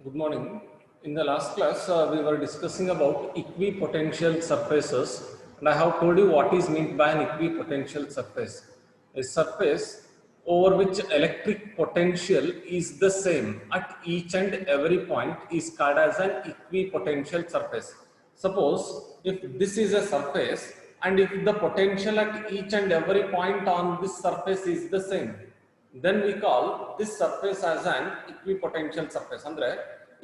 Good morning. In the last class, we were discussing about equipotential surfaces, and I have told you what is meant by an equipotential surface. A surface over which electric potential is the same at each and every point is called as an equipotential surface. Suppose if this is a surface and if the potential at each and every point on this surface is the same, then we call this surface as an equipotential surface. Andre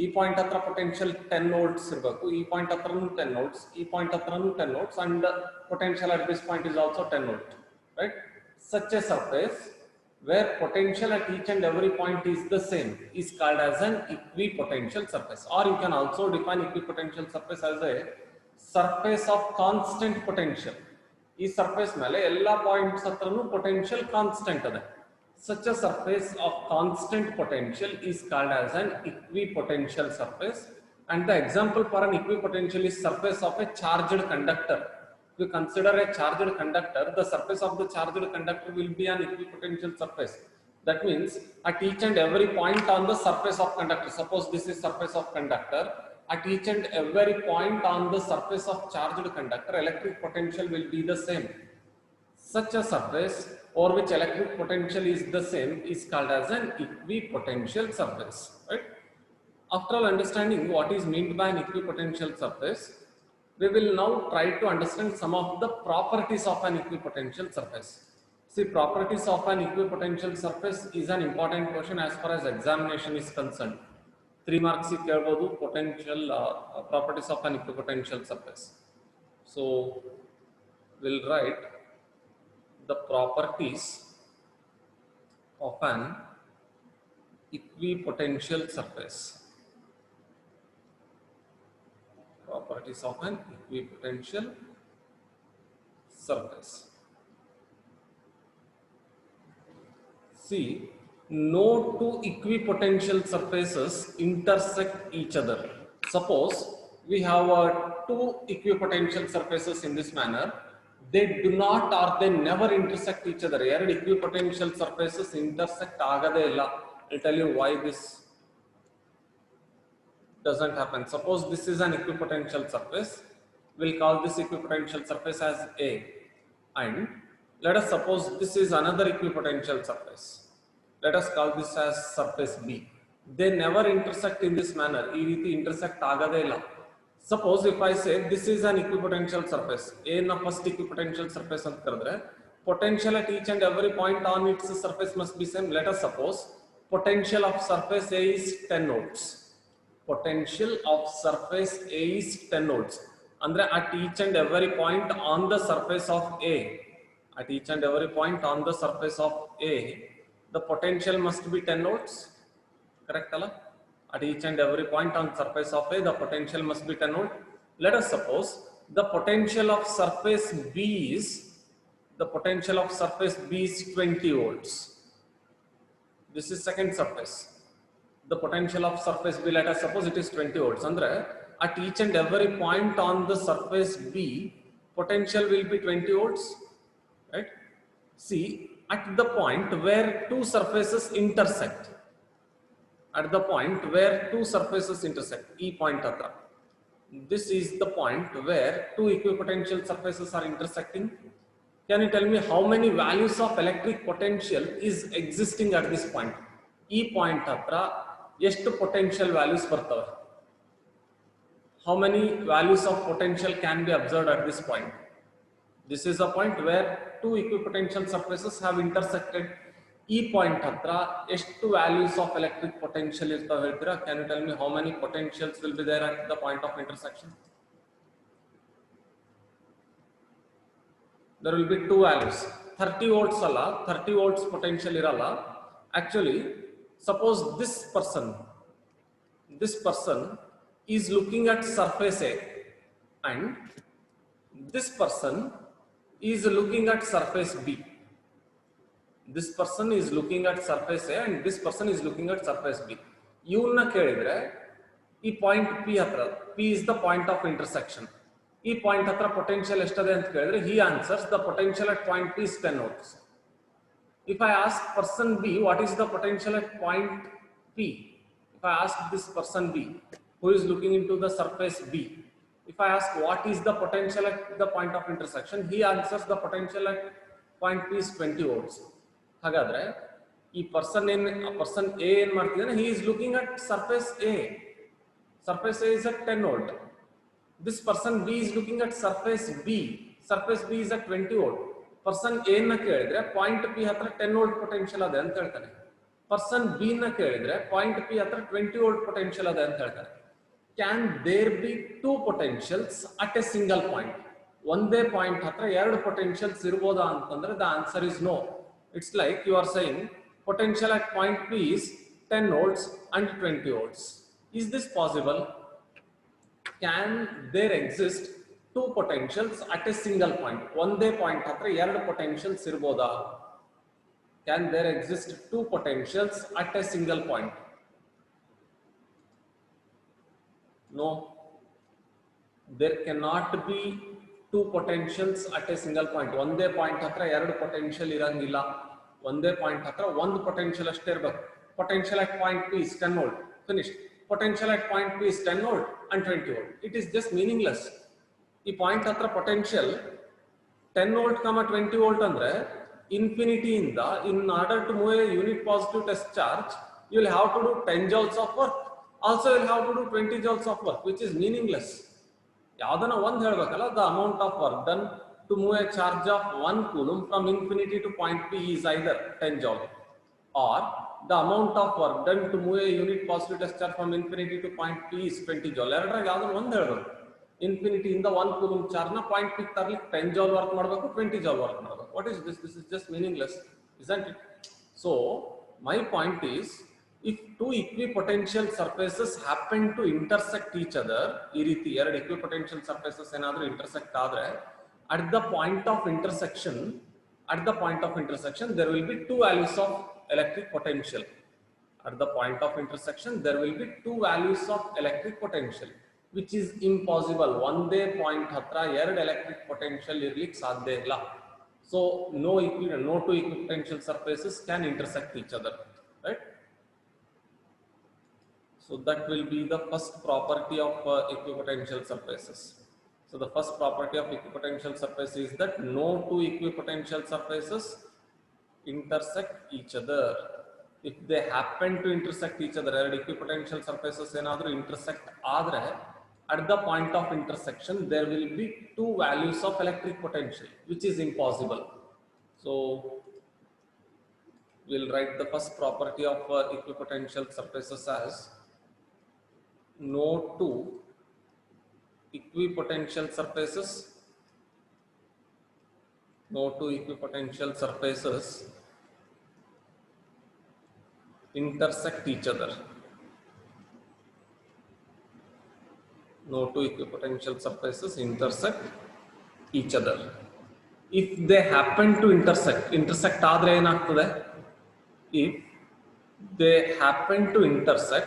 ಈ point ಹತ್ರ potential 10 volts ಇರಬೇಕು, ಈ point ಹತ್ರನೂ 10 volts, ಈ point ಹತ್ರನೂ 10 volts, and potential at this point is also 10 volt, right? Such a surface where potential at each and every point is the same is called as an equipotential surface. Or you can also define equipotential surface as a surface of constant potential. ಈ surface ಮೇಲೆ ಎಲ್ಲಾ points ಹತ್ರನೂ potential constant ಅದೇ. Such a surface of constant potential is called as an equipotential surface, and the example for an equipotential is surface of a charged conductor. If you consider a charged conductor, the surface of the charged conductor will be an equipotential surface. That means at each and every point on the surface of conductor, suppose this is surface of conductor, at each and every point on the surface of charged conductor, electric potential will be the same. Such a surface over which electric potential is the same is called as an equipotential surface, right? After all understanding what is meant by an equipotential surface, we will now try to understand some of the properties of an equipotential surface. See, properties of an equipotential surface is an important question as far as examination is concerned. 3 marks ಕೇಳಬಹುದು potential properties of an equipotential surface. So we'll write the properties of an equipotential surface. Properties of an equipotential surface. See, no two equipotential surfaces intersect each other. Suppose we have two equipotential surfaces in this manner. They do not or they never intersect each other. ಎರಡು equipotential surfaces intersect ಆಗದೇ ಇಲ್ಲ. I'll tell you why this doesn't happen. Suppose this is an equipotential surface. We'll call this equipotential surface as A, and let us suppose this is another equipotential surface. Let us call this as surface B. They never intersect in this manner. ಈ ರೀತಿ intersect ಆಗದೇ ಇಲ್ಲ. Suppose if I say this is an equipotential surface, A na first equipotential surface ant karidre, potential at each and every point on its surface must be same. Let us suppose potential of surface A is 10 volts. Potential of surface A is 10 volts. Andre at each and every point on the surface of A, at each and every point on the surface of A, the potential must be 10 volts. Correct alla? At each and every point on surface of A, the potential must be 10 volt. Let us suppose the potential of surface B is 20 volts. This is second surface. The potential of surface B, let us suppose it is 20 volts. Andre at each and every point on the surface B, potential will be 20 volts, right? See, at the point where two surfaces intersect, at the point where two surfaces intersect, E point hatra, this is the point where two equipotential surfaces are intersecting. Can you tell me how many values of electric potential is existing at this point? E point hatra ಎಷ್ಟು potential values ಬರ್ತವೆ? How many values of potential can be observed at this point? This is a point where two equipotential surfaces have intersected. ಈ point ಹತ್ರ ಎಷ್ಟು values of electric potential ಇರ್ತಾವೆ ಹೇಳ್ತೀರಾ? Can you tell me how many potentials will be there at the point of intersection? there will be two values. 30 volts ಅಲ್ಲ, 30 volts potential ಇರಲ್ಲ. Actually, suppose this person is looking at surface A and this person is looking at surface B. This person is looking at surface A and this person is looking at surface B. ಇವನ್ನ ಕೇಳಿದ್ರೆ ಈ point P ಹತ್ರ, P is the point of intersection. ಈ point ಹತ್ರ potential ಎಷ್ಟಿದೆ ಅಂತ ಕೇಳಿದ್ರೆ he answers the potential at point P is 10 volts. If I ask person B what is the potential at point P, If I ask this person B, who is looking into the surface B, if I ask what is the potential at the point of intersection, he answers the potential at point P is 20 volts. ಹಾಗಾದ್ರೆ ಈ person A ಏನ್ ಮಾಡ್ತಿದ್ದಾನೆ, he is looking at surface A. Surface A is at 10 volt. This person B is looking at surface B. Surface B is at 20 volt. Person A ನ ಕೇಳಿದ್ರೆ point P ಹತ್ರ 10 volt potential ಅದೇ ಅಂತ ಹೇಳ್ತಾನೆ. Person B ನ ಕೇಳಿದ್ರೆ point P ಹತ್ರ 20 volt potential ಅದೇ ಅಂತ ಹೇಳ್ತಾನೆ. Can there be two potentials at a single point? ಒಂದೇ ಪಾಯಿಂಟ್ ಹತ್ರ ಎರಡು potentials ಇರಬಹುದಾ ಅಂತಂದ್ರೆ the answer is no. It's like you are saying potential at point P is 10 volts and 20 volts. Is this possible? Can there exist two potentials at a single point? ಒಂದೇ point ಹತ್ರ ಎರಡು potentials ಇರಬಹುದಾ? Can there exist two potentials at a single point? No. There cannot be two potentials at a single point. ಒಂದೇ point ಹತ್ರ ಎರಡು potential ಇರಂಗಿಲ್ಲ. ಒಂದೇ point ಹತ್ರ ಒಂದು ಪೊಟೆನ್ಷಿಯಲ್ ಅಷ್ಟೇ ಇರಬೇಕು. Potential at point P is 10 volt. Finished. Potential at point P is 10 volt and 20 volt. It is just meaningless. ಈ ಪಾಯಿಂಟ್ ಹತ್ರ ಪೊಟೆನ್ಷಿಯಲ್ 10 volt, 20 volt ಅಂದ್ರೆ infinity ಇಂದ in order to move a unit positive test charge, you will have to do 10 joules of work. Also you will have to do 20 joules of work, which is meaningless. ಯಾವ್ದನ್ನ ಒಂದು ಹೇಳ್ಬೇಕಲ್ಲ, the amount of work done to move a charge of 1 coulomb from infinity to point P is either 10 joule, or the amount of work done to move a unit positive test charge from infinity to point P is 20 joule. ಎರಡರಾಗ ಯಾವ್ದನ್ನ ಒಂದು ಹೇಳ್ಬೇಕು. Infinity ಇಂದ 1 coulomb charge ನ point P ತರಲಿಕ್ಕೆ 10 joule work ಮಾಡಬೇಕು, 20 joule work ಮಾಡಬೇಕು. What is this? This is just meaningless, isn't it? So my point is, if two equipotential surfaces happen to intersect each other, ಈ ರೀತಿ ಎರಡು equipotential surfaces ಏನಾದರೂ intersect ಆದ್ರೆ, at the point of intersection, there will be two values of electric potential. At the point of intersection, there will be two values of electric potential, which is impossible. ಒಂದೇ point ಹತ್ರ ಎರಡು electric potential ಇರ್ಲಿಕ್ಕೆ ಸಾಧ್ಯ ಇಲ್ಲ. So no two equipotential surfaces can intersect each other, right? So that will be the first property of equipotential surfaces. So the first property of equipotential surface is that no two equipotential surfaces intersect each other. If they happen to intersect each other, ಎರಡು equipotential surfaces ಏನಾದರೂ intersect ಆದ್ರೆ, at the point of intersection there will be two values of electric potential, which is impossible. So we'll write the first property of equipotential surfaces as no two equipotential surfaces intersect each other. No two equipotential surfaces intersect each other. If they happen to intersect ಆದ್ರೆ ಏನಾಗ್ತದೆ? If they happen to intersect,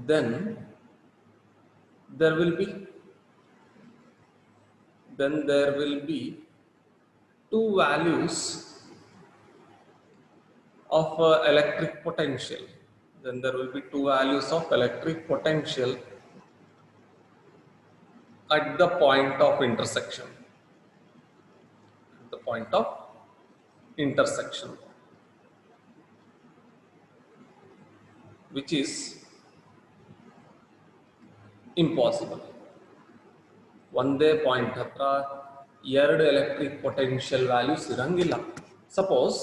then there will be two values of electric potential. Then there will be two values of electric potential at the point of intersection. Which is impossible. ಒಂದೇ point ಹತ್ರ ಎರಡು electric potential values ಇರಂಗಿಲ್ಲ. Suppose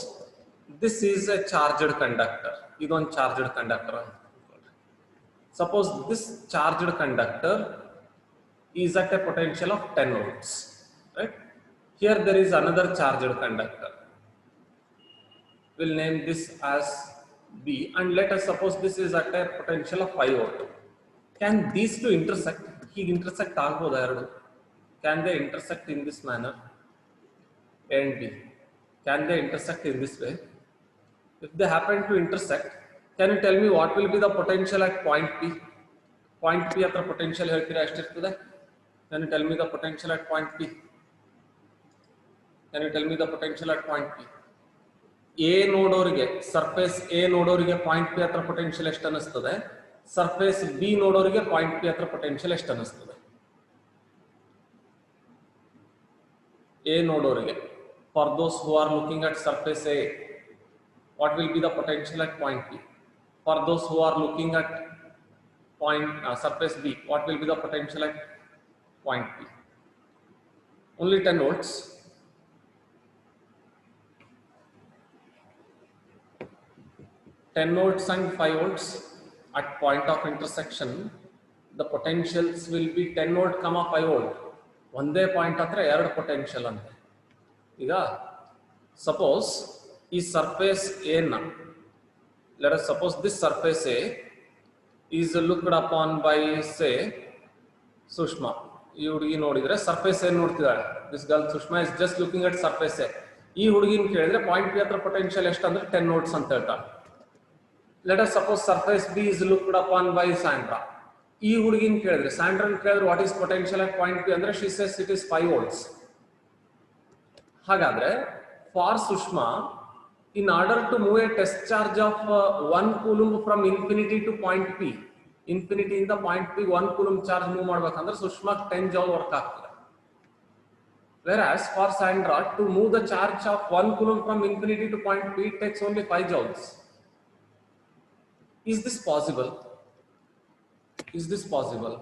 this is a charged conductor. ಇದೊಂದು charged conductor. Suppose this charged conductor is at a potential of 10 volts, right? Here there is another charged conductor. We'll name this as B, and let us suppose this is at a potential of 5 volt. Can these two intersect? ಹೀಗೆ intersect ಆಗ್ಬೋದಾ ಎರಡು? Can they intersect in this manner? A and B. Can they intersect in this way? If they happen to intersect, can you tell me what will be the potential at point P? Point P ಹತ್ರ potential ಹೇಳ್ತೀರಾ ಎಷ್ಟಿರ್ತದೆ? Can you tell me the potential at point P? Can you tell me the potential at point P? A ನೋಡೋರಿಗೆ surface A ನೋಡೋರಿಗೆ point P ಹತ್ರ potential ಎಷ್ಟು ಅನಿಸ್ತದೆ, surface B ನೋಡೋರಿಗೆ point P ಹತ್ರ potential ಎಷ್ಟು ಅನಿಸ್ತದೆ? A ನೋಡೋರಿಗೆ, for those who are looking at surface A, what will be the potential at point P? For those who are looking at surface B, what will be the potential at point P? Only 10 volts. Ten volts and 5 volts at point of intersection, the potentials will be 10 volt, 5 volt. ಒಂದೇ point ಹತ್ರ ಎರಡು potential ಅಂತೆ. ಈಗ suppose ಈ surface A ನ, let us suppose this surface A is looked upon by say Sushma. ಈ ಹುಡುಗಿ ನೋಡಿದ್ರೆ ಸರ್ಫೇಸ್ A ನೋಡ್ತಿದ್ದಾಳೆ. This girl Sushma is just looking at surface A. ಈ ಹುಡುಗಿನ ಕೇಳಿದ್ರೆ ಪಾಯಿಂಟ್ P ಹತ್ರ ಪೊಟೆನ್ಷಿಯಲ್ ಎಷ್ಟು ಅಂದ್ರೆ 10 volts ಅಂತ ಹೇಳ್ತಾಳೆ. Let us suppose surface B is looked upon by Sandra. ಈ ಹುಡುಗಿನ ಕೇಳಿದ್ರೆ, ಸ್ಯಾಂಡ್ರಾ ಕೇಳಿದ್ರೆ what is potential at point P ಅಂದ್ರೆ she says it is 5 volts. ಹಾಗಾದ್ರೆ for Sushma, in order to move a test charge of 1 coulomb from infinity to point P, infinity ಇಂದ point P 1 coulomb charge move ಮಾಡ್ಬೇಕಂದ್ರೆ Sushma 10 joule work ಆಗ್ತದೆ. Whereas for Sandra to move the charge of 1 coulomb from infinity to point P takes only 5 joules. Is this possible? Is this possible?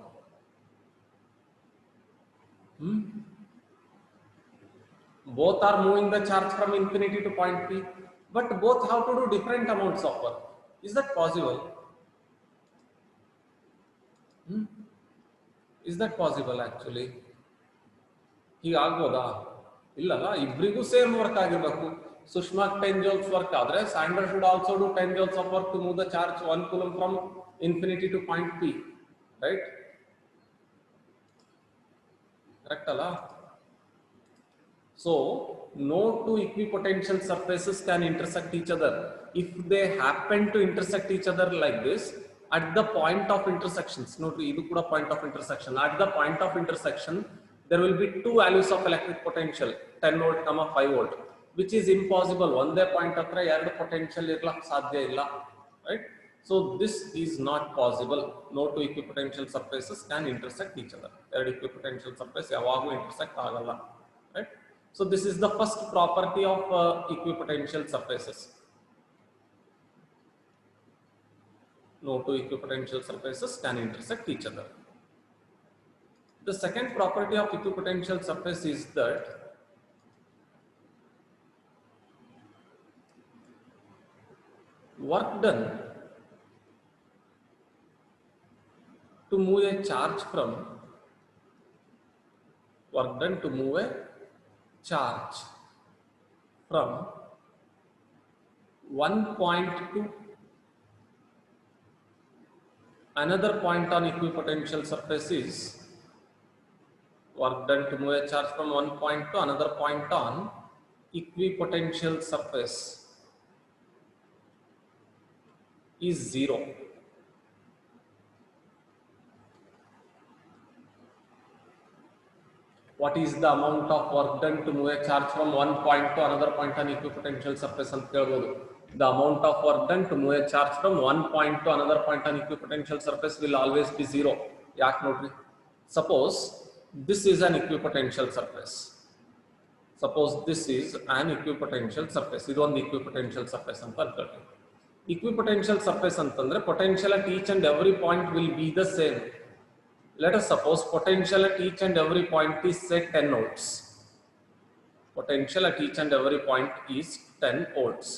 Both are moving the charge from infinity to point P, but both have to do different amounts of work. Is that possible? Is that possible actually? ಹೀಗಾಗ್ಬೋದಾ? ಇಲ್ಲಲ್ಲ, ಇಬ್ಬರಿಗೂ same work ಆಗಿರ್ಬೇಕು. Sushma 10 joules work ಆದ್ರೆ sander should also do 10 joules of work to move the charge 1 coulomb from infinity to point P, right? Correct alla? So no two equipotential surfaces can intersect each other. If they happen to intersect each other like this, at the point of intersections, note idu kuda point of intersection, at the point of intersection there will be two values of electric potential, 10 volt, 5 volt, which is impossible. ಒಂದೇ point ಹತ್ರ ಎರಡು potential ಇರ್ಲಕ್ಕೆ ಸಾಧ್ಯ ಇಲ್ಲ, right? So this is not possible. No two equipotential surfaces can intersect each other. ಎರಡು equipotential surface ಯಾವಾಗೂ intersect ಆಗಲ್ಲ, right? So this is the first property of equipotential surfaces. No two equipotential surfaces can intersect each other. The second property of equipotential surface is that work done to move a charge from one point to another point on equipotential surface is work done to move a charge from one point to another point on equipotential surface is 0. What is the amount of work done to move a charge from one point to another point on equipotential surface ಅಂತ ಹೇಳ್ಬೋದು. The amount of work done to move a charge from one point to another point on equipotential surface will always be 0. ಯಾಕೆ ನೋಡ್ರಿ, suppose this is an equipotential surface. Suppose this is an equipotential surface. ಇದು ಒಂದು equipotential surface ಅಂತ ಅನ್ಕೊಳ್ಳಿ. Equipotential surface ಅಂತಂದ್ರೆ potential at each and every point will be the same. Let us suppose potential at each and every point is say 10 volts. Potential at each and every point is 10 volts.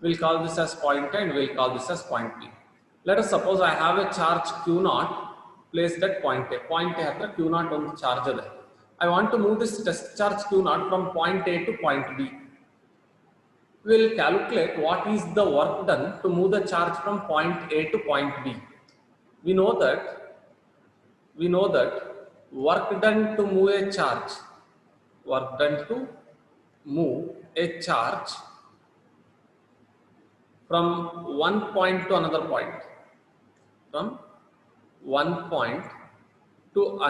We'll call this as point A and we'll call this as point B. Let us suppose I have a charge Q0 placed at point A. Point A hatra Q0 ಒಂದು charge ಇದೆ. I want to move this test charge Q0 from point A to point B. We'll calculate what is the work done to move the charge from point A to point B. We know that work done to move a charge from one point to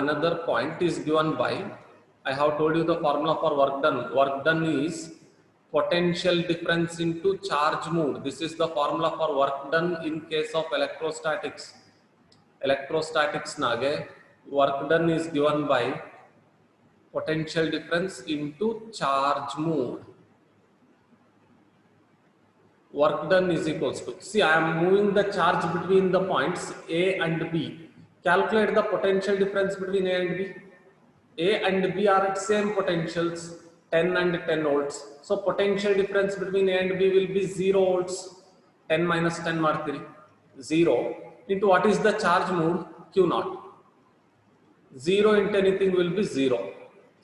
another point, is given by, I have told you the formula for work done. Work done is potential difference into charge moved. This is the formula for work done in case of electrostatics. Electrostatics nage work done is given by potential difference into charge moved. Work done is equals to, see, I am moving the charge between the points A and B. Calculate the potential difference between A and B. A and B are at same potentials, 10 and 10 volts. So potential difference between A and B will be 0 volts. 10 minus 10 markeri 0 into what is the charge moved? Q naught. 0 into anything will be 0.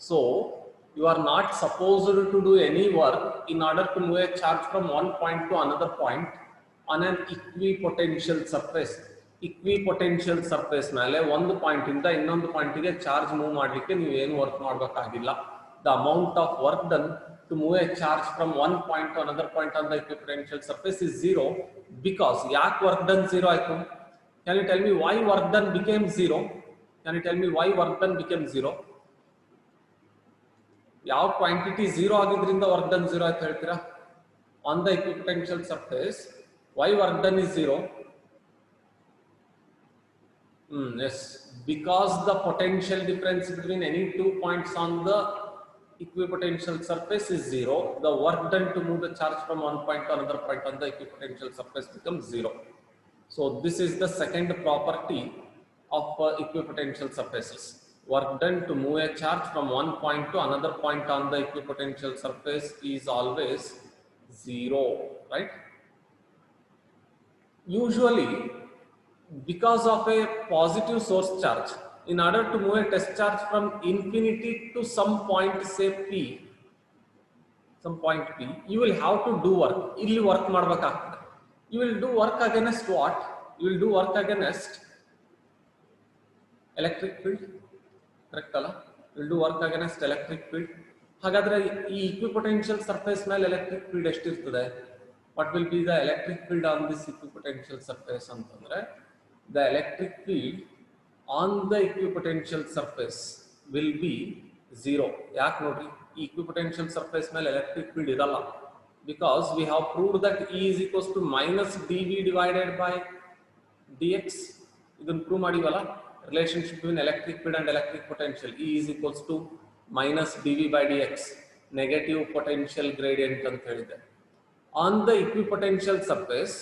So you are not supposed to do any work in order to move a charge from one point to another point on an equipotential surface. Equipotential surface ಮೇಲೆ ಒಂದು point ಇಂದ ಇನ್ನೊಂದು point ಗೆ charge move ಮಾಡಲಿಕ್ಕೆ ನೀವು ಏನು work ಮಾಡಬೇಕಾಗಿಲ್ಲ. The amount of work done to move a charge from one point to another point on the equipotential surface is 0 because ಯಾಕೆ work done 0 ಆಯ್ತು? Can you tell me why work done became 0? Can you tell me why work done became 0? ಯಾವ quantity 0 ಆಗಿದ್ರಿಂದ work done 0 ಅಂತ ಹೇಳ್ತೀರಾ? On the equipotential surface, why work done is 0? Yes, because the potential difference between any 2 points on the equipotential surface is 0. The work done to move the charge from one point to another point on the equipotential surface becomes 0. So this is the second property of equipotential surfaces. Work done to move a charge from one point to another point on the equipotential surface is always 0, right? Usually, because of a positive source charge, in order to move a test charge from infinity to some point, say P, some point P, you will have to do work. Illi work ಮಾಡಬೇಕಾಗ್ತದೆ. You will do work against what? You will do work against electric field. Correct ಅಲ್ಲ? You will do work against electric field. ಹಾಗಾದ್ರೆ ಈ equipotential surface ಮೇಲೆ electric field ಎಷ್ಟಿರ್ತದೆ? What will be the electric field on this equipotential surface ಅಂತಂದ್ರೆ the electric field on the equipotential surface will be 0. ಯಾಕೆ ನೋಡ್ರಿ, equipotential surface ಮೇಲೆ electric field ಇರಲ್ಲ because we have proved that E is equals to minus dV divided by dx. ಇದನ್ನು prove ಮಾಡಿವಲ್ಲ, relationship between electric field and electric potential. E is equals to minus dV by dx, negative potential gradient ಅಂತ ಹೇಳಿದೆ. On the equipotential surface,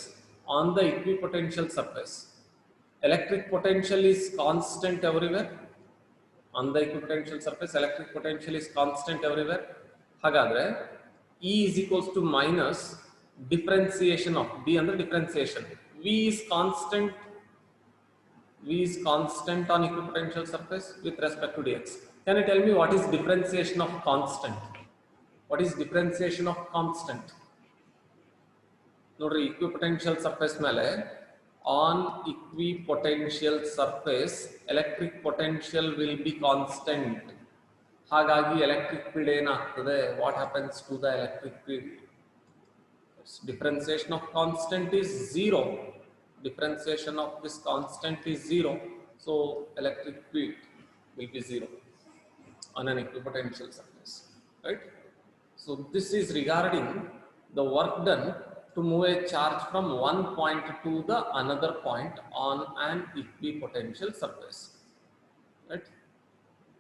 electric potential is constant everywhere. On the equipotential surface, electric potential is constant everywhere. ಹಾಗಾದ್ರೆ E is equals to minus differentiation of D under differentiation. V is constant on equipotential surface with respect to dx. Can you tell me what is differentiation of constant? What is differentiation of constant? ನೋಡ್ರಿ, equipotential surface ಮೇಲೆ on equipotential surface electric potential will be constant. ಹಾಗಾಗಿ electric field ಏನಾಗ್ತದೆ? What happens to the electric field? Differentiation of constant is 0. Differentiation of this constant is 0. So electric field will be 0 on an equipotential surface, right? So this is regarding the work done to move a charge from one point to the another point on an equipotential surface, right?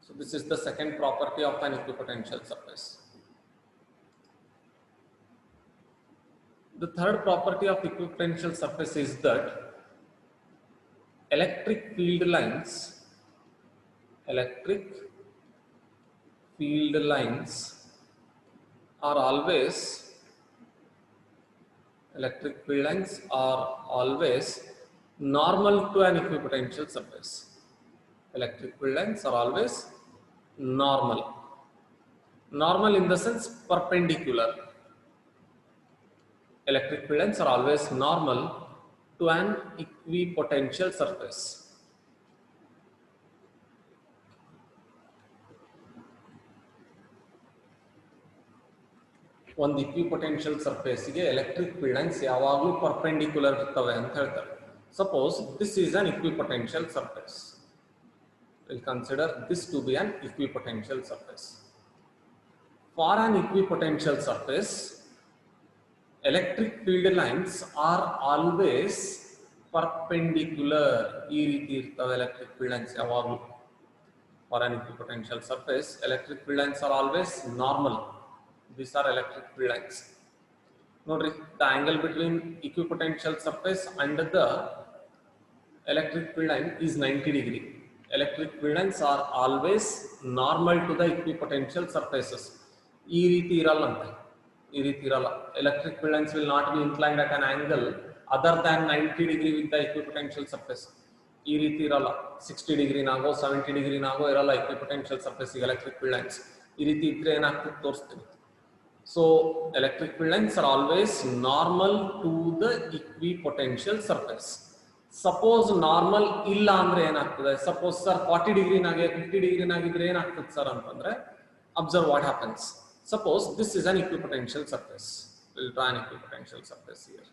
So this is the second property of an equipotential surface. The third property of equipotential surface is that electric field lines are always normal to an equipotential surface. Electric field lines are always normal in the sense perpendicular. Electric field lines are always normal to an equipotential surface. ಒಂದು equipotential surface ಗೆ electric field lines ಯಾವಾಗಲೂ perpendicular ಇರ್ತವೆ ಅಂತ ಹೇಳ್ತಾರೆ. Suppose this is an equipotential surface. We'll consider this to be an equipotential surface. For an equipotential surface, electric field lines are always perpendicular. ಈ ರೀತಿ ಇರ್ತವೆ electric field lines ಯಾವಾಗಲೂ. For an equipotential surface, electric field lines are always normal. These are electric field lines. Nodri, the angle between equipotential surface and the electric field line is 90 degree. Electric field lines are always normal to the equipotential surfaces. ಈ ರೀತಿ ಇರಲ್ಲ ಅಂತ. ಈ ರೀತಿ ಇರಲ್ಲ. Electric field lines will not be inclined at an angle other than 90 degree with the equipotential surface. ಈ ರೀತಿ ಇರಲ್ಲ. 60 degree ನಾಗೋ 70 degree ನಾಗೋ ಇರಲ್ಲ equipotential surface electric field lines. ಈ ರೀತಿ ಇದ್ರೆ ಏನಾಗ್ತದೆ ತೋರಿಸ್ತೀನಿ. So electric field lines are always normal to the equipotential surface. Suppose normal ಇಲ್ಲ ಅಂದ್ರೆ ಏನಾಗ್ತದೆ? Suppose sir 40 degree ನಾಗೆ 50 degree ನಾಗಿದ್ರೆ ಏನಾಗ್ತದೆ sir ಅಂತಂದ್ರೆ, observe what happens. Suppose this is an equipotential surface. We'll draw an equipotential surface here.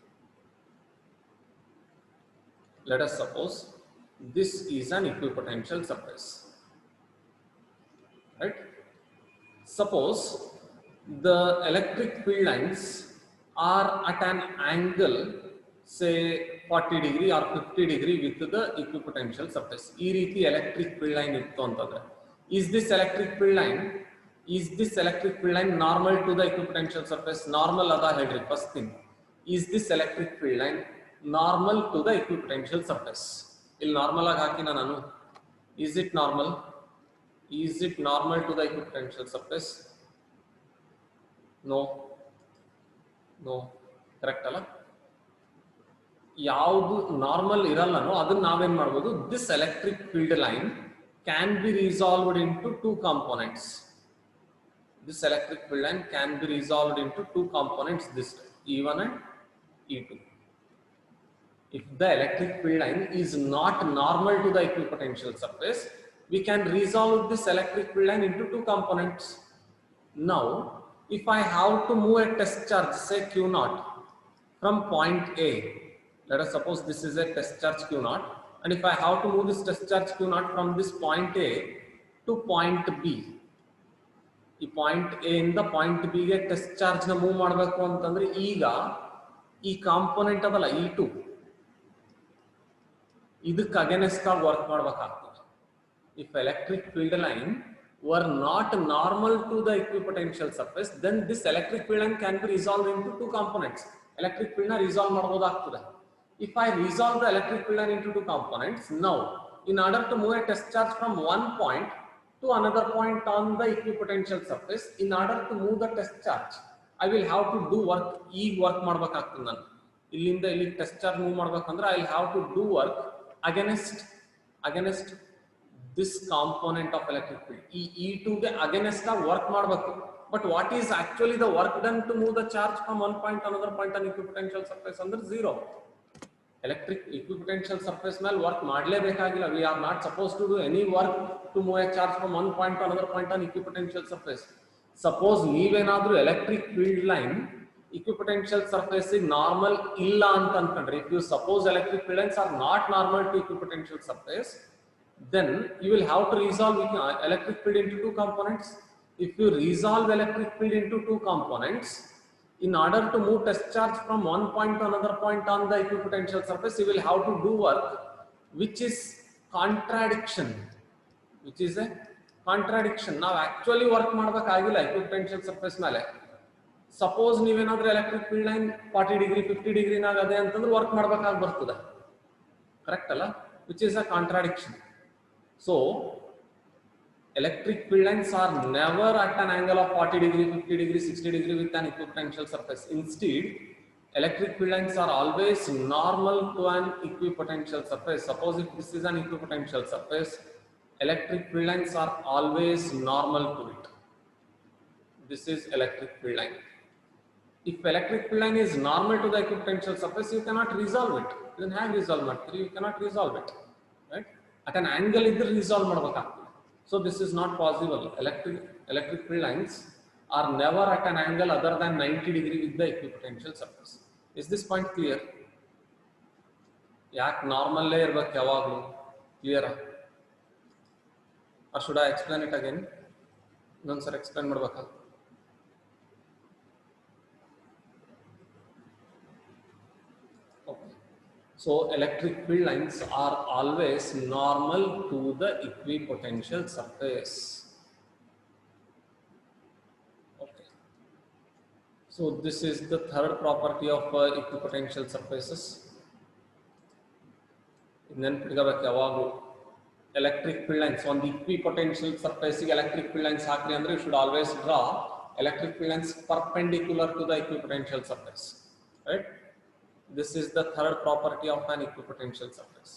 Let us suppose this is an equipotential surface, right? Suppose the electric field lines are at an angle say 40 degree or 50 degree with the equipotential surface. Ee reeti electric field line ittu antandre, is this electric field line normal to the equipotential surface? Normal ada helri first thing. Is this electric field line normal to the equipotential surface? Il normal agi hakina nanu. Is it normal? Is it normal to the equipotential surface? No. Correct alla? ಯಾವುದು normal ಇರಲ್ಲನೋ ಅದನ್ನ ನಾವೇನ್ ಮಾಡಬಹುದು, this electric field line can be resolved into two components. This electric field line can be resolved into two components, this E1 and E2. If the electric field line is not normal to the equipotential surface, we can resolve this electric field line into two components. Now, if I have to move a test charge, say Q0, from point A, let us suppose this is a test charge Q0, and if I have to move this test charge Q0 from this point A to point B, ಈ point A ಇಂದ point B ಗೆ test charge ನ move ಮಾಡಬೇಕು ಅಂತಂದ್ರೆ ಈಗ ಈ component ಅದಲ್ಲ E2 ಇದಕ್ಕೆ ಅಗೇನೆಸ್ಟ್ ಆಗಿ ವರ್ಕ್ ಮಾಡಬೇಕಾಗ್ತದೆ. If electric field line were not normal to the equipotential surface, then this electric field line can be resolved into two components. Electric field ನ resolve ಮಾಡಬಹುದಾಗ್ತದೆ. If I resolve the electric field line into two components, now in order to move a test charge from one point to another point on the equipotential surface, in order to move the test charge, I will have to do work. ಈಗ work ಮಾಡಬೇಕಾಗ್ತದೆ. ನಾನು ಇಲ್ಲಿಂದ ಇಲ್ಲಿ test charge move ಮಾಡಬೇಕಂದ್ರೆ I will have to do work against this component of electric field. E2 ಗೆ against ಆಗಿ work ಮಾಡಬೇಕು. But what is actually the work done to move the charge from one point to another point on equipotential surface ಅಂದ್ರೆ zero. Electric equipotential surface ಮೇಲೆ work ಮಾಡಲೇಬೇಕಾಗಿಲ್ಲ. We are not supposed to do any work to move a charge from one point to another point on equipotential surface. Suppose ನೀವೇನಾದ್ರೂ electric field line equipotential surface normal ಇಲ್ಲ ಅಂತ ಅನ್ಕೊಂಡ್ರೆ, if you suppose electric field lines are not normal to equipotential surface, then you will have to resolve electric field into two components. If you resolve electric field into two components, in order to move test charge from one point to another point on the equipotential surface, you will have to do work which is contradiction. Now actually work ಮಾಡಬೇಕಾಗಿಲ್ಲ equipotential surface ಮೇಲೆ. Suppose ನೀವೇನಾದ್ರೂ electric field line 40 degree 50 degree ನಾಗ ಅದೇ ಅಂತಂದ್ರೆ work ಮಾಡಬೇಕಾಗಿ ಬರ್ತದೆ. Correct ಅಲ್ಲ? Which is a contradiction. So electric field lines are never at an angle of 40 degree, 50 degree, 60 degree with an equipotential surface. Instead, electric field lines are always normal to an equipotential surface. Suppose if this is an equipotential surface, electric field lines are always normal to it. This is electric field line. If electric field line is normal to the equipotential surface, you cannot resolve it. Then how resolve matter? You cannot resolve it, right? At an angle idre resolve ಮಾಡಬೇಕಾಗ್ತದೆ. So this is not possible. Electric field lines are never at an angle other than 90 degree with the equipotential surface. Is this point clear? ಯಾಕೆ ನಾರ್ಮಲ್ಲೇ ಇರಬೇಕು ಯಾವಾಗಲೂ? Clear? or should I explain it again? No sir, explain madbaka. Okay. So electric field lines are always normal to the equipotential surface. Okay. So this is the third property of equipotential surfaces. Neನಪಿಟ್ಕೋಬೇಕು ಯಾವಾಗಲೂ electric field lines on the equipotential surface electric field lines ಹಾಕ್ರಿ ಅಂದ್ರೆ you should always draw electric field lines perpendicular to the equipotential surface, right? This is the third property of an equipotential surface.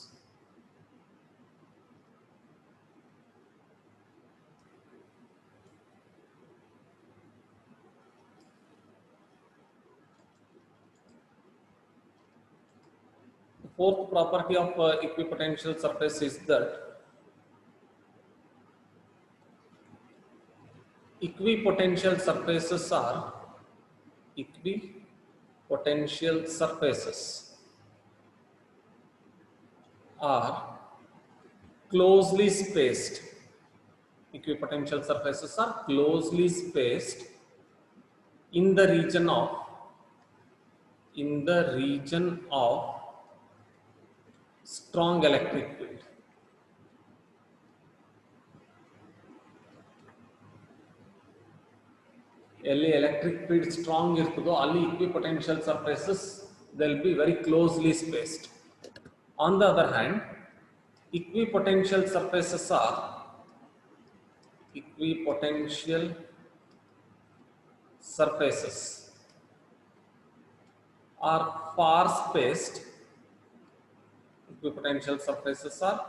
The fourth property of equipotential surface is that equipotential surfaces are closely spaced. Equipotential surfaces are closely spaced in the region of strong electric field. ಎಲ್ಲಿ electric field strong ಇರ್ತದೋ ಅಲ್ಲಿ equipotential surfaces they'll be very closely spaced. On the other hand, equipotential surfaces are far spaced. Equipotential surfaces are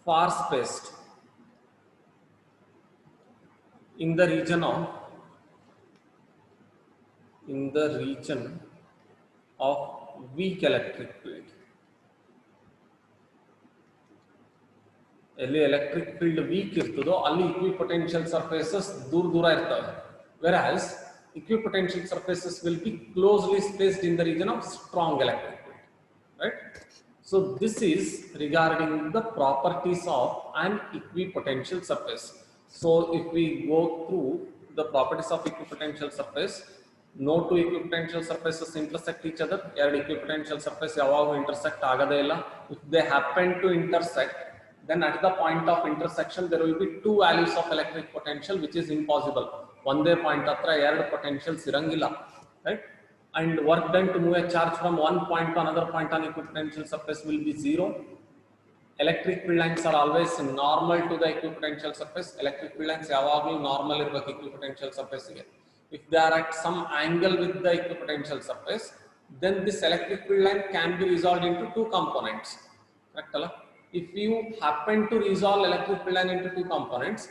far spaced in the region of weak electric field. ಎಲ್ಲಿ electric field weak ಇರ್ತದೋ ಅಲ್ಲಿ equipotential surfaces ದೂರ ಇರ್ತವೆ, whereas equipotential surfaces will be closely spaced in the region of strong electric field, right? So this is regarding the properties of an equipotential surface. So if we go through the properties of equipotential surface, no two equipotential surfaces intersect each other. ಎರಡು equipotential surface ಯಾವಾಗಲೂ intersect ಆಗೋದೇ ಇಲ್ಲ. If they happen to intersect, then at the point of intersection there will be two values of electric potential, which is impossible. ಒಂದೇ point ಹತ್ರ ಎರಡು potentials ಇರಂಗಿಲ್ಲ, right? And work done to move a charge from one point to another point on equipotential surface will be zero. Electric field lines are always normal to the equipotential surface. Electric field lines ಯಾವಾಗಲೂ normal ಇರಬೇಕು equipotential surface ಗೆ. If they are at some angle with the equipotential surface, then this electric field line can be resolved into two components, correct alla? If you happen to resolve electric field line into two components,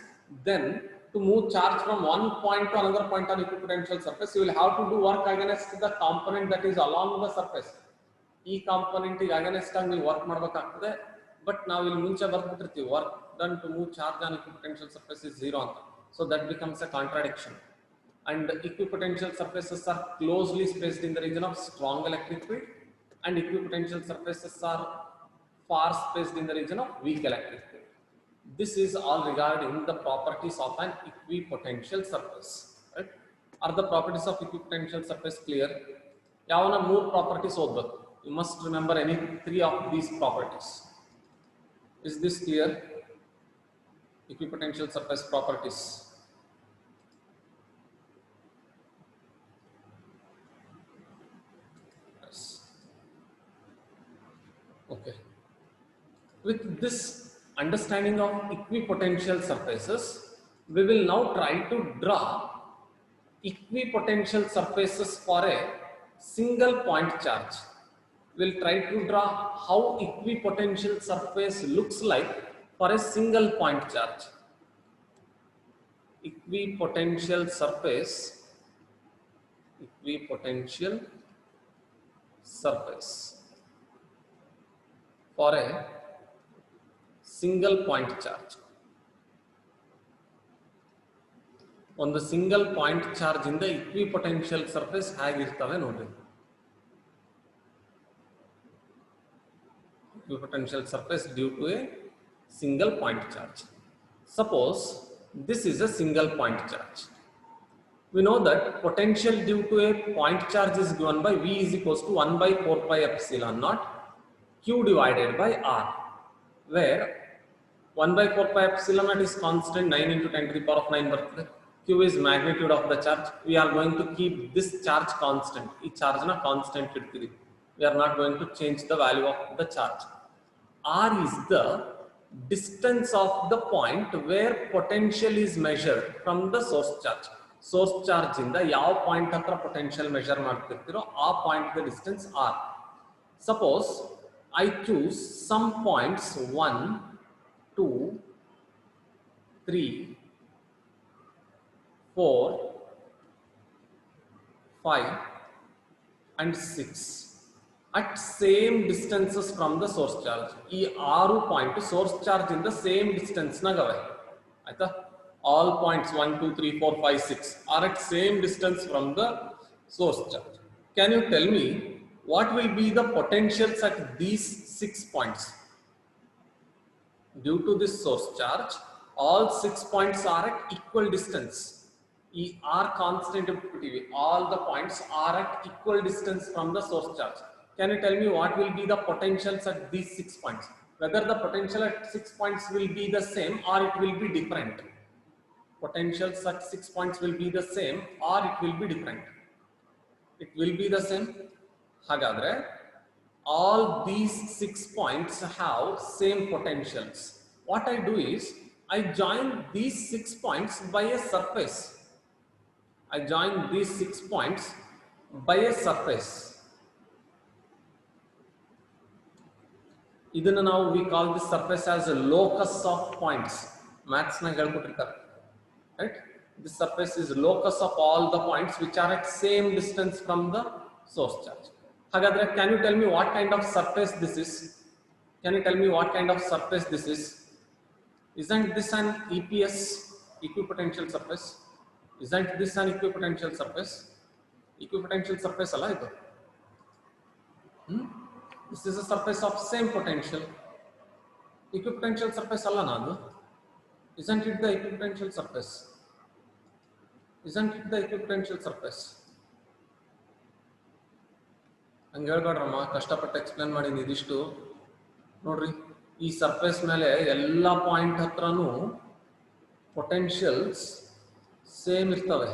then to move charge from one point to another point on equipotential surface, you will have to do work against the component that is along the surface. ಈ component ಗೆ against ಆಗಿ ನೀವು work ಮಾಡಬೇಕಾಗ್ತದೆ. But ನಾವು ಇಲ್ಲಿ ಮುಂಚೆ ಬರ್ಬಿಟ್ಟಿರ್ತೀವಿ work done to move charge on equipotential surface is zero ಅಂತ. So that becomes a contradiction. And equipotential surfaces are closely spaced in the region of strong electric field, and equipotential surfaces are far spaced in the region of weak electric field. This is all regarding the properties of an equipotential surface, right? Are the properties of equipotential surface clear? ಯಾವನ ಮೂರು properties ಓದಬೇಕು. You must remember any three of these properties. Is this clear? Equipotential surface properties. Yes. Okay. With this understanding of equipotential surfaces, we will now try to draw equipotential surfaces for a single point charge. We'll try to draw how equipotential surface looks like for a single point charge. Equipotential surface for a single point charge. ಒಂದು single point charge ಇಂದ equipotential surface ಹೇಗಿರ್ತವೆ ನೋಡಿ. Equipotential surface due to a single point charge. Suppose this is a single point charge. We know that potential due to a point charge is given by V is equals to 1 by 4 pi epsilon naught Q divided by R, where 1 by 4 pi epsilon naught is constant, 9 into 10 to the power of 9 birthday. Q is magnitude of the charge. We are going to keep this charge constant. This charge na constant idtiri. We are not going to change the value of the charge. R is the distance of the point where potential is measured from the source charge. Source charge inda yav point hatra potential measure ಮಾಡ್ತಿರ್ತೀರೋ ಆ point the distance R. Suppose I choose some points 1, 2, 3, 4, 5 and 6 at same distances from the source charge. ಈ 6 point source charge in the same distance nagave. ಆಯ್ತಾ? All points 1, 2, 3, 4, 5, 6 are at same distance from the source charge. Can you tell me what will be the potentials at these 6 points? Due to this source charge, all 6 points are at equal distance. E R constant, all the points are at equal distance from the source charge. Can you tell me what will be the potentials at these 6 points? Whether the potential at 6 points will be the same or it will be different. Potentials at 6 points will be the same or it will be different. It will be the same. Hagadre, all these 6 points have same potentials. What I do is, I join these 6 points by a surface. I join these 6 points by a surface. Idanna now we call this surface as a locus of points. Maths na helkotirtare, right? This surface is locus of all the points which are at same distance from the source charge. Hagadre, can you tell me what kind of surface this is? Can you tell me what kind of surface this is? Isn't this an EPS, equipotential surface? Isn't this an equipotential surface? Equipotential surface alla idu. This is a surface of same potential. Equipotential surface alla nadu. Isn't it the equipotential surface? Isn't it the equipotential surface? ಹಂಗೆ ಹೇಳ್ಬೇಡ್ರಮ್ಮ, ಕಷ್ಟಪಟ್ಟು explain ಮಾಡೀನಿ. ಇದಿಷ್ಟು ನೋಡ್ರಿ, ಈ surface ಮೇಲೆ ಎಲ್ಲ point ಹತ್ರನೂ potentials same ಇರ್ತವೆ.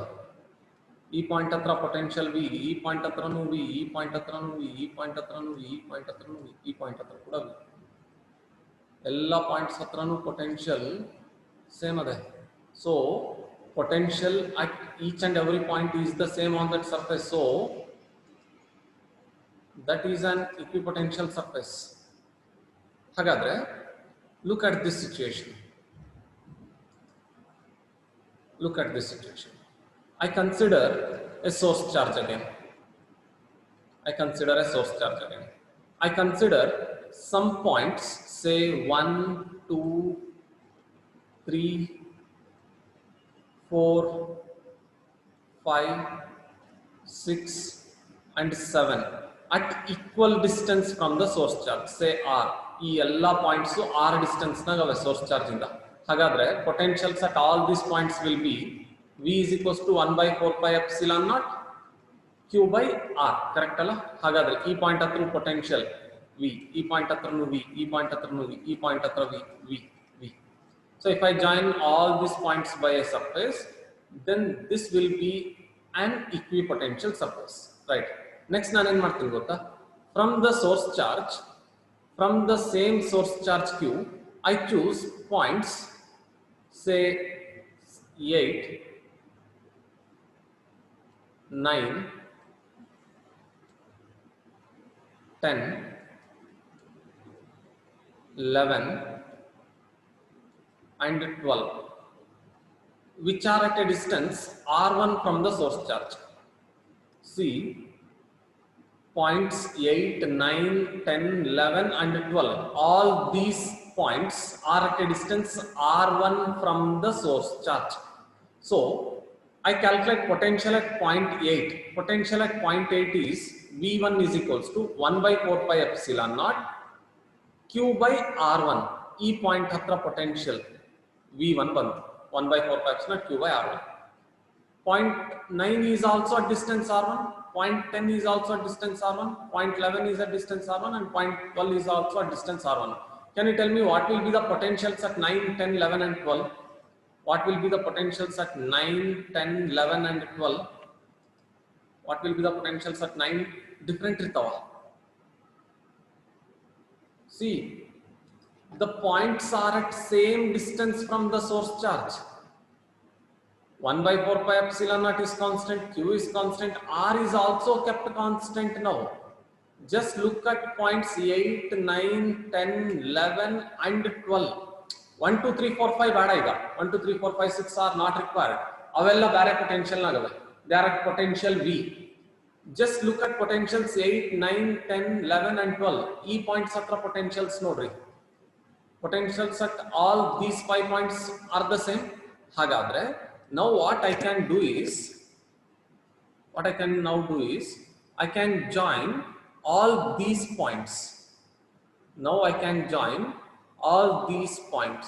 ಈ ಪಾಯಿಂಟ್ ಹತ್ರ ಪೊಟೆನ್ಷಿಯಲ್ ವಿ, ಈ ಪಾಯಿಂಟ್ ಹತ್ರನೂ ವಿ, ಈ ಪಾಯಿಂಟ್ ಹತ್ರನೂ ವಿ, ಈ ಪಾಯಿಂಟ್ ಹತ್ರನೂ ವಿ, ಈ ಪಾಯಿಂಟ್ ಹತ್ರನೂ ವಿ, ಈ ಪಾಯಿಂಟ್ ಹತ್ರ ಕೂಡ ವಿ. ಎಲ್ಲ ಪಾಯಿಂಟ್ಸ್ ಹತ್ರನೂ ಪೊಟೆನ್ಷಿಯಲ್ ಸೇಮ್ ಅದೇ. So potential at each and every point is the same on that surface. So that is an equipotential surface. Hagadre, look at this situation. Look at this situation. I consider a source charge again. I consider a source charge again. I consider some points, say 1, 2, 3, 4, 5, 6 and 7 at equal distance from the source charge. Say R. ಈ ಎಲ್ಲ points R distance ನಾಗವೆ source charge ಇಂದ. ಹಾಗಾದ್ರೆ potentials at all these points will be V is equals to 1 by 4 pi epsilon naught Q by R. Correct ಅಲ್ಲ? ಹಾಗಾದ್ರೆ ಈ point ಹತ್ರ potential V, ಈ point ಹತ್ರನು V, ಈ ಪಾಯಿಂಟ್ ಹತ್ರನು V, ಈ ಪಾಯಿಂಟ್ ಹತ್ರ V, V, V. So if I join all these points by a surface, then this will be an equipotential surface, right? Next ನಾನು ಏನು ಮಾಡ್ತೀನಿ ಗೊತ್ತಾ? From the source charge, from the same source charge Q, I choose points, say 8, 9, 10, 11 and 12, which are at a distance R1 from the source charge. See, points 8, 9, 10, 11 and 12. All these points are at a distance R1 from the source charge. So, I calculate potential at point 8. Potential at point 8 is V1 is equals to 1 by 4 pi epsilon naught Q by R1. E point hatra potential. V1 ಬಂತು 1 by 4 pi epsilon Q by R1. Point 9 is also a distance R1, point 10 is also a distance R1, point 11 is a distance R1, and point 12 is also a distance R1. Can you tell me what will be the potentials at 9, 10, 11 and 12? What will be the potentials at 9, 10, 11 and 12? What will be the potentials at 9? Different irtava. See, the points are at same distance from the source charge. 1 by 4 pi epsilon naught is constant, Q is constant, R is also kept constant now. Just look at points 8, 9, 10, 11 and 12. 1, 2, 3, 4, 5 bad aiga. 1, 2, 3, 4, 5, 6 are not required. Avella bare potential nagave. They are at potential V. Just look at potentials 8, 9, 10, 11 and 12. E points atra potentials nodri. Potentials at all these 5 points are the same. Hagadre, now what I can do is, I can join all these points. Now I can join all these points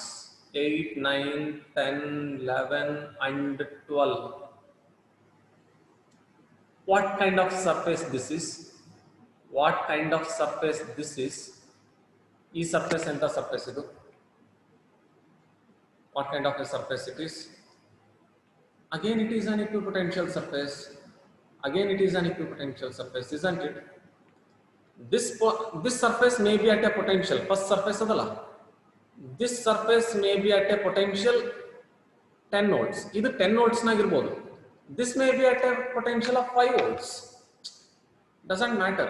8, 9, 10, 11 and 12. What kind of surface this is? What kind of surface this is? This surface enta surface idu? What kind of a surface it is? Again it is an equipotential surface. Again it is an equipotential surface, isn't it? This surface may be at a potential, first surface adala. This surface may be at a potential 10 volts. Idu 10 volts nagirbodu. This may be at a potential of 5 volts. Doesn't matter.